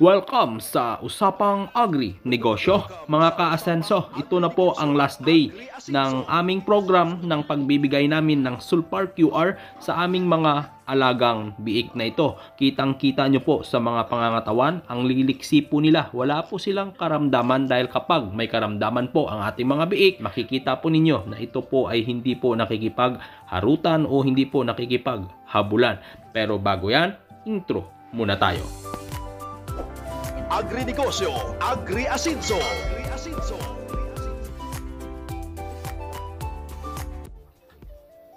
Welcome sa Usapang Agri Negosyo. Mga ka-asenso, ito na po ang last day ng aming program ng pagbibigay namin ng Sulpar QR sa aming mga alagang biik na ito. Kitang-kita nyo po sa mga pangangatawan, ang liliksi po nila. Wala po silang karamdaman dahil kapag may karamdaman po ang ating mga biik, makikita po ninyo na ito po ay hindi po nakikipagharutan o hindi po nakikipaghabulan. Pero bago yan, intro muna tayo. Agri-negosyo, Agri-asinso.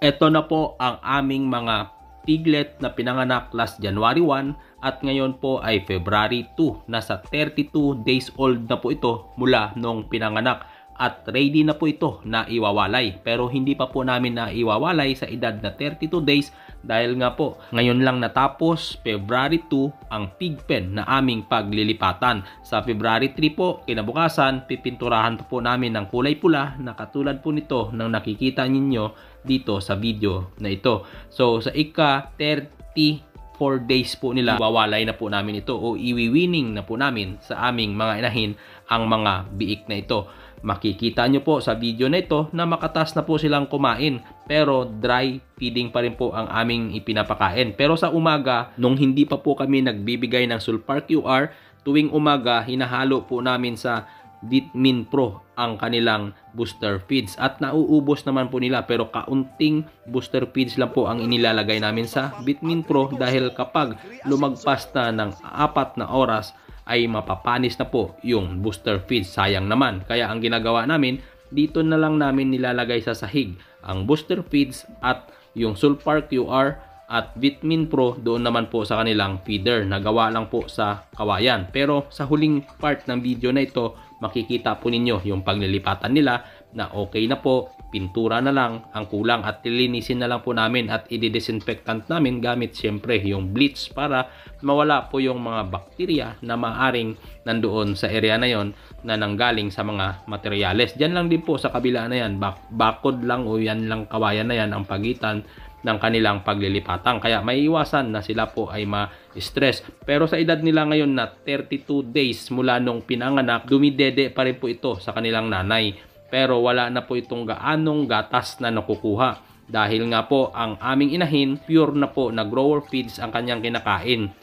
Ito na po ang aming mga piglet na pinanganak last January 1 at ngayon po ay February 2. Nasa 32 days old na po ito mula nung pinanganak at ready na po ito na iwawalay. Pero hindi pa po namin na iwawalay sa edad na 32 days dahil nga po ngayon lang natapos February 2 ang pig pen na aming paglilipatan. Sa February 3 po kinabukasan pipinturahan po namin ng kulay pula na katulad po nito ng nakikita ninyo dito sa video na ito. So sa ika 34 days po nila wawalay na po namin ito o iwiwining na po namin sa aming mga inahin ang mga biik na ito. Makikita nyo po sa video na ito na makatas na po silang kumain pero dry feeding pa rin po ang aming ipinapakain. Pero sa umaga, nung hindi pa po kami nagbibigay ng Sulpar QR, tuwing umaga hinahalo po namin sa Vitamin Pro ang kanilang booster feeds at nauubos naman po nila pero kaunting booster feeds lang po ang inilalagay namin sa Vitamin Pro dahil kapag lumagpas na ng 4 na oras ay mapapanis na po yung booster feeds. Sayang naman. Kaya ang ginagawa namin, dito na lang namin nilalagay sa sahig ang booster feeds at yung Sulpar QR at Vitamin Pro doon naman po sa kanilang feeder. Nagawa lang po sa kawayan. Pero sa huling part ng video na ito, makikita po ninyo yung paglilipatan nila na okay na po. Pintura na lang ang kulang at lilinisin na lang po namin at i-disinfectant namin gamit siyempre yung bleach para mawala po yung mga bakterya na maaring nandoon sa area na yon na nanggaling sa mga materyales. Diyan lang din po sa kabila na yan, bakod lang o yan lang kawayan na yan ang pagitan ng kanilang paglilipatan. Kaya may iwasan na sila po ay ma-stress. Pero sa edad nila ngayon na 32 days mula nung pinanganak, dumidede pa rin po ito sa kanilang nanay. Pero wala na po itong gaanong gatas na nakukuha. Dahil nga po ang aming inahin, pure na po na grower feeds ang kanyang kinakain.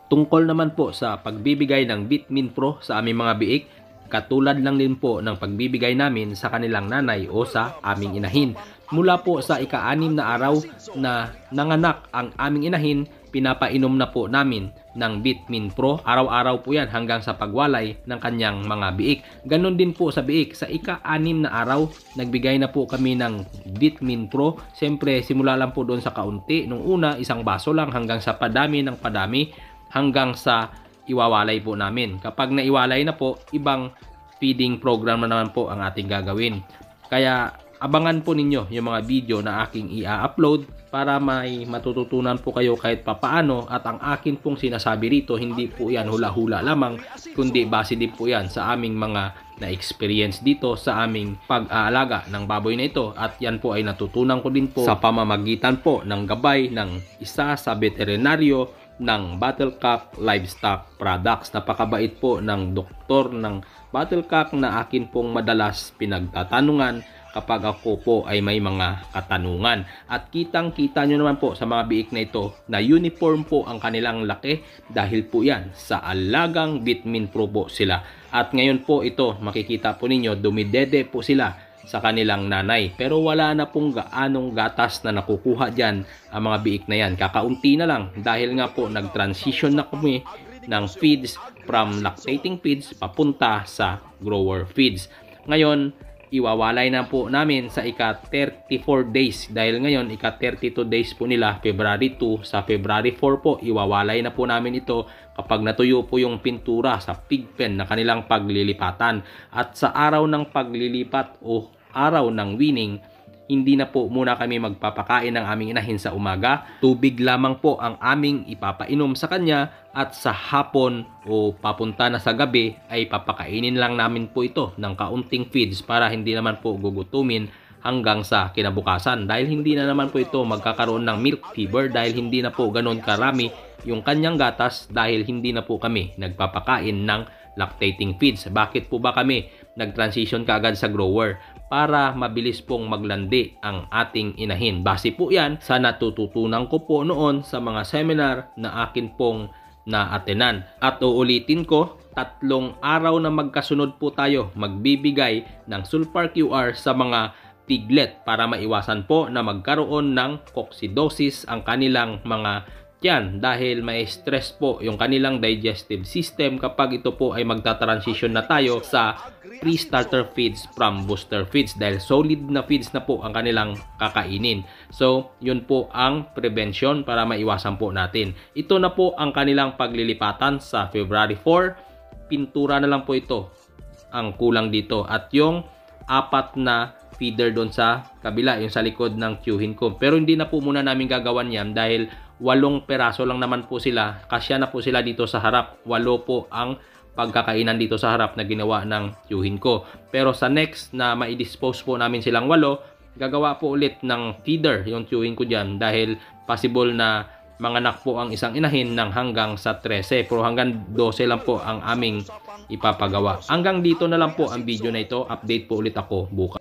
Tungkol naman po sa pagbibigay ng Vitamin Pro sa aming mga biik, katulad lang din po ng pagbibigay namin sa kanilang nanay o sa aming inahin. Mula po sa ika-6 na araw na nanganak ang aming inahin, pinapainom na po namin ng Vitamin Pro. Araw-araw po yan hanggang sa pagwalay ng kanyang mga biik. Ganon din po sa biik. Sa ika-6 na araw, nagbigay na po kami ng Vitamin Pro. Siyempre, simula lang po doon sa kaunti. Nung una, 1 baso lang hanggang sa padami ng padami hanggang sa iwawalay po namin. Kapag naiwalay na po, ibang feeding program na naman po ang ating gagawin. Kaya abangan po ninyo yung mga video na aking i-upload para may matututunan po kayo kahit papaano at ang akin pong sinasabi rito hindi po yan hula-hula lamang kundi base din po yan sa aming mga na-experience dito sa aming pag-aalaga ng baboy na ito at yan po ay natutunan ko din po sa pamamagitan po ng gabay ng isa sa veterinaryo ng Battlecock Livestock Products. Napakabait po ng doktor ng Battlecock na akin pong madalas pinagtatanungan kapag ako po ay may mga katanungan. At kitang-kita nyo naman po sa mga biik na ito na uniform po ang kanilang laki dahil po yan sa alagang Vitamin Pro po sila. At ngayon po ito makikita po ninyo dumidede po sila sa kanilang nanay. Pero wala na pong gaanong gatas na nakukuha dyan ang mga biik na yan. Kakaunti na lang dahil nga po nag-transition na kami ng feeds from lactating feeds papunta sa grower feeds. Ngayon, iwawalay na po namin sa ika-34 days dahil ngayon ika-32 days po nila February 2 sa February 4 po iwawalay na po namin ito kapag natuyo po yung pintura sa pig pen na kanilang paglilipatan. At sa araw ng paglilipat o araw ng weaning, hindi na po muna kami magpapakain ng aming inahin sa umaga. Tubig lamang po ang aming ipapainom sa kanya at sa hapon o papunta na sa gabi ay papakainin lang namin po ito ng kaunting feeds para hindi naman po gugutumin hanggang sa kinabukasan dahil hindi na naman po ito magkakaroon ng milk fever dahil hindi na po ganon karami yung kanyang gatas dahil hindi na po kami nagpapakain ng lactating feeds. Bakit po ba kami nag-transition kaagad sa grower? Para mabilis pong maglandi ang ating inahin. Base po yan sa natututunan ko po noon sa mga seminar na akin pong na-atenan. At uulitin ko, 3 araw na magkasunod po tayo magbibigay ng Sulfar QR sa mga piglet para maiwasan po na magkaroon ng coccidosis ang kanilang mga tiyan dahil may stress po yung kanilang digestive system kapag ito po ay magta-transition na tayo sa pre-starter feeds from booster feeds dahil solid na feeds na po ang kanilang kakainin. So, yun po ang prevention para maiwasan po natin. Ito na po ang kanilang paglilipatan sa February 4. Pintura na lang po ito ang kulang dito at yung 4 na feeder doon sa kabila, yung sa likod ng tiyuhin ko. Pero hindi na po muna namin gagawan yan dahil 8 peraso lang naman po sila. Kasya na po sila dito sa harap. 8 po ang pagkakainan dito sa harap na ginawa ng tiyuhin ko. Pero sa next na ma-dispose po namin silang 8, gagawa po ulit ng feeder yung tiyuhin ko dyan dahil possible na manganak po ang isang inahin ng hanggang sa 13. Pero hanggang 12 lang po ang aming ipapagawa. Hanggang dito na lang po ang video na ito. Update po ulit ako bukas.